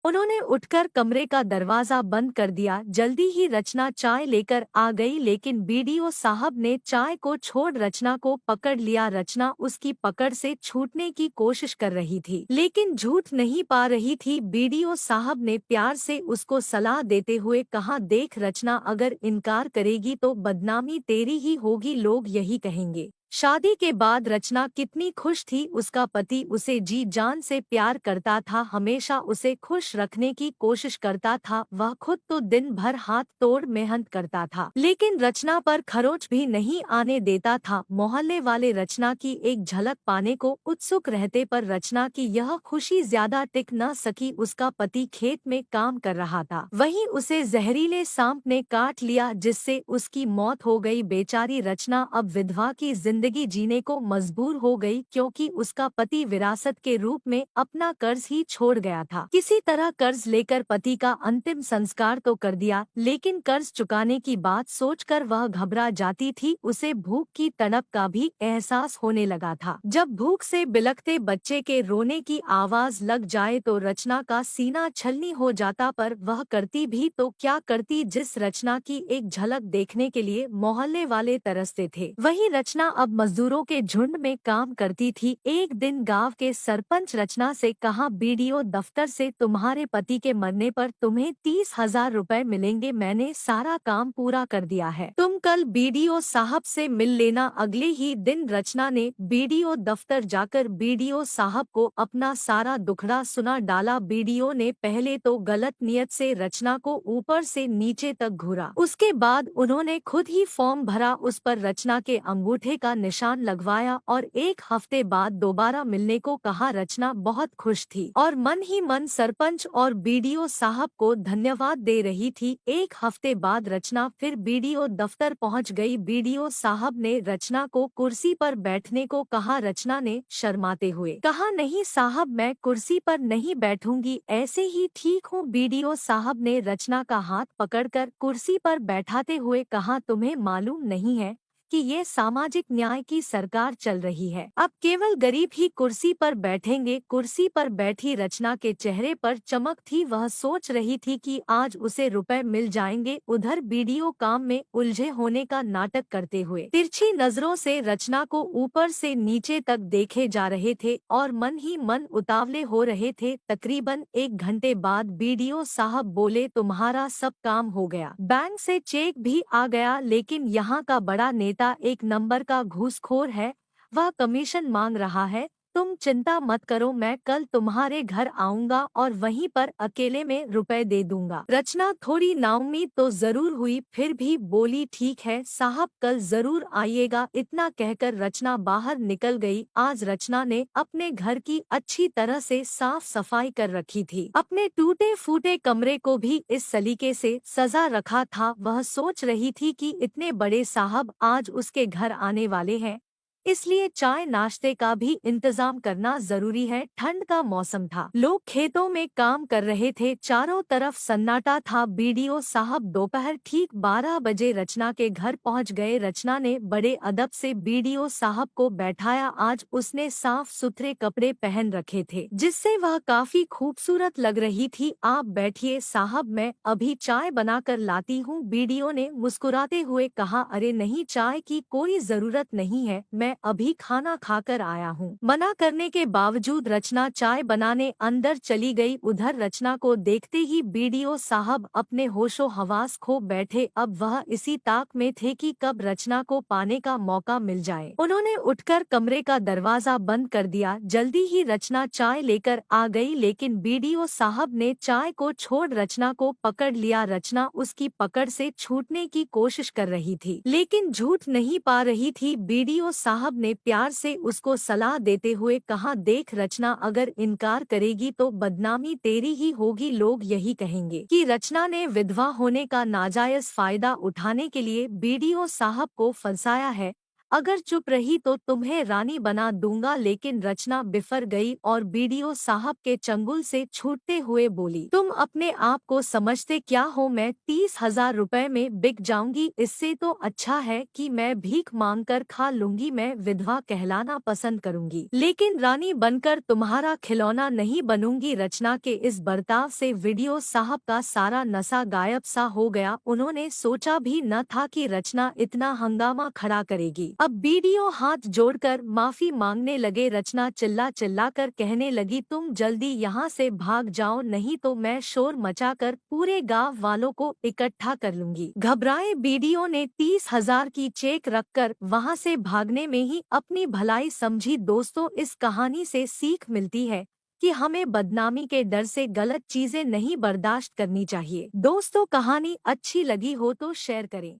उन्होंने उठकर कमरे का दरवाजा बंद कर दिया। जल्दी ही रचना चाय लेकर आ गई, लेकिन बीडीओ साहब ने चाय को छोड़ रचना को पकड़ लिया। रचना उसकी पकड़ से छूटने की कोशिश कर रही थी, लेकिन झूठ नहीं पा रही थी। बीडीओ साहब ने प्यार से उसको सलाह देते हुए कहा, देख रचना, अगर इनकार करेगी तो बदनामी तेरी ही होगी, लोग यही कहेंगे। शादी के बाद रचना कितनी खुश थी। उसका पति उसे जी जान से प्यार करता था, हमेशा उसे खुश रखने की कोशिश करता था। वह खुद तो दिन भर हाथ तोड़ मेहनत करता था, लेकिन रचना पर खरोच भी नहीं आने देता था। मोहल्ले वाले रचना की एक झलक पाने को उत्सुक रहते, पर रचना की यह खुशी ज्यादा टिक न सकी। उसका पति खेत में काम कर रहा था, वहीं उसे जहरीले सांप ने काट लिया, जिससे उसकी मौत हो गई। बेचारी रचना अब विधवा की जिंदगी जीने को मजबूर हो गई, क्योंकि उसका पति विरासत के रूप में अपना कर्ज ही छोड़ गया था। किसी तरह कर्ज लेकर पति का अंतिम संस्कार तो कर दिया, लेकिन कर्ज चुकाने की बात सोचकर वह घबरा जाती थी। उसे भूख की तड़प का भी एहसास होने लगा था। जब भूख से बिलखते बच्चे के रोने की आवाज लग जाए तो रचना का सीना छलनी हो जाता, पर वह करती भी तो क्या करती। जिस रचना की एक झलक देखने के लिए मोहल्ले वाले तरसते थे, वही रचना अब मजदूरों के झुंड में काम करती थी। एक दिन गांव के सरपंच रचना से कहा, बीडीओ दफ्तर से तुम्हारे पति के मरने पर तुम्हें 30,000 रुपए मिलेंगे। मैंने सारा काम पूरा कर दिया है, तुम कल बीडीओ साहब से मिल लेना। अगले ही दिन रचना ने बीडीओ दफ्तर जाकर बीडीओ साहब को अपना सारा दुखड़ा सुना डाला। बीडीओ ने पहले तो गलत नियत से रचना को ऊपर से नीचे तक घूरा, उसके बाद उन्होंने खुद ही फॉर्म भरा, उस पर रचना के अंगूठे का निशान लगवाया और एक हफ्ते बाद दोबारा मिलने को कहा। रचना बहुत खुश थी और मन ही मन सरपंच और बीडीओ साहब को धन्यवाद दे रही थी। एक हफ्ते बाद रचना फिर बीडीओ दफ्तर पहुंच गई। बीडीओ साहब ने रचना को कुर्सी पर बैठने को कहा। रचना ने शर्माते हुए कहा, नहीं साहब, मैं कुर्सी पर नहीं बैठूंगी, ऐसे ही ठीक हूँ। बीडीओ साहब ने रचना का हाथ पकड़कर कुर्सी पर बैठाते हुए कहा, तुम्हें मालूम नहीं है कि ये सामाजिक न्याय की सरकार चल रही है, अब केवल गरीब ही कुर्सी पर बैठेंगे। कुर्सी पर बैठी रचना के चेहरे पर चमक थी, वह सोच रही थी कि आज उसे रुपए मिल जाएंगे। उधर बीडीओ काम में उलझे होने का नाटक करते हुए तिरछी नजरों से रचना को ऊपर से नीचे तक देखे जा रहे थे और मन ही मन उतावले हो रहे थे। तकरीबन 1 घंटे बाद बीडीओ साहब बोले, तुम्हारा सब काम हो गया, बैंक से चेक भी आ गया, लेकिन यहाँ का बड़ा नेता एक नंबर का घूसखोर है, वह कमीशन मांग रहा है। तुम चिंता मत करो, मैं कल तुम्हारे घर आऊंगा और वहीं पर अकेले में रुपए दे दूंगा। रचना थोड़ी नाउम्मीद तो जरूर हुई, फिर भी बोली, ठीक है साहब, कल जरूर आइएगा। इतना कहकर रचना बाहर निकल गई। आज रचना ने अपने घर की अच्छी तरह से साफ सफाई कर रखी थी, अपने टूटे फूटे कमरे को भी इस सलीके से सजा रखा था। वह सोच रही थी कि इतने बड़े साहब आज उसके घर आने वाले हैं, इसलिए चाय नाश्ते का भी इंतजाम करना जरूरी है। ठंड का मौसम था, लोग खेतों में काम कर रहे थे, चारों तरफ सन्नाटा था। बीडीओ साहब दोपहर ठीक 12 बजे रचना के घर पहुंच गए। रचना ने बड़े अदब से बीडीओ साहब को बैठाया। आज उसने साफ सुथरे कपड़े पहन रखे थे, जिससे वह काफी खूबसूरत लग रही थी। आप बैठिए साहब, मैं अभी चाय बनाकर लाती हूँ, बीडीओ ने मुस्कुराते हुए कहा। अरे नहीं, चाय की कोई जरूरत नहीं है, मैं अभी खाना खाकर आया हूँ। मना करने के बावजूद रचना चाय बनाने अंदर चली गई। उधर रचना को देखते ही बीडीओ साहब अपने होशो हवास खो बैठे। अब वह इसी ताक में थे कि कब रचना को पाने का मौका मिल जाए। उन्होंने उठकर कमरे का दरवाजा बंद कर दिया। जल्दी ही रचना चाय लेकर आ गई, लेकिन बीडीओ साहब ने चाय को छोड़ रचना को पकड़ लिया। रचना उसकी पकड़ से छूटने की कोशिश कर रही थी, लेकिन झूठ नहीं पा रही थी। बीडीओ साहब ने प्यार से उसको सलाह देते हुए कहा, देख रचना, अगर इनकार करेगी तो बदनामी तेरी ही होगी, लोग यही कहेंगे कि रचना ने विधवा होने का नाजायज फायदा उठाने के लिए बीडीओ साहब को फंसाया है। अगर चुप रही तो तुम्हें रानी बना दूंगा। लेकिन रचना बिफर गई और बीडीओ साहब के चंगुल से छूटते हुए बोली, तुम अपने आप को समझते क्या हो? मैं 30,000 रुपए में बिक जाऊंगी। इससे तो अच्छा है कि मैं भीख मांग कर खा लूंगी। मैं विधवा कहलाना पसंद करूंगी, लेकिन रानी बनकर तुम्हारा खिलौना नहीं बनूंगी। रचना के इस बर्ताव से वीडियो साहब का सारा नशा गायब सा हो गया। उन्होंने सोचा भी न था कि रचना इतना हंगामा खड़ा करेगी। अब बीडीओ हाथ जोड़कर माफी मांगने लगे। रचना चिल्ला चिल्ला कर कहने लगी, तुम जल्दी यहाँ से भाग जाओ, नहीं तो मैं शोर मचाकर पूरे गांव वालों को इकट्ठा कर लूंगी। घबराए बीडीओ ने 30,000 की चेक रखकर वहाँ से भागने में ही अपनी भलाई समझी। दोस्तों, इस कहानी से सीख मिलती है कि हमें बदनामी के डर से गलत चीजें नहीं बर्दाश्त करनी चाहिए। दोस्तों, कहानी अच्छी लगी हो तो शेयर करें।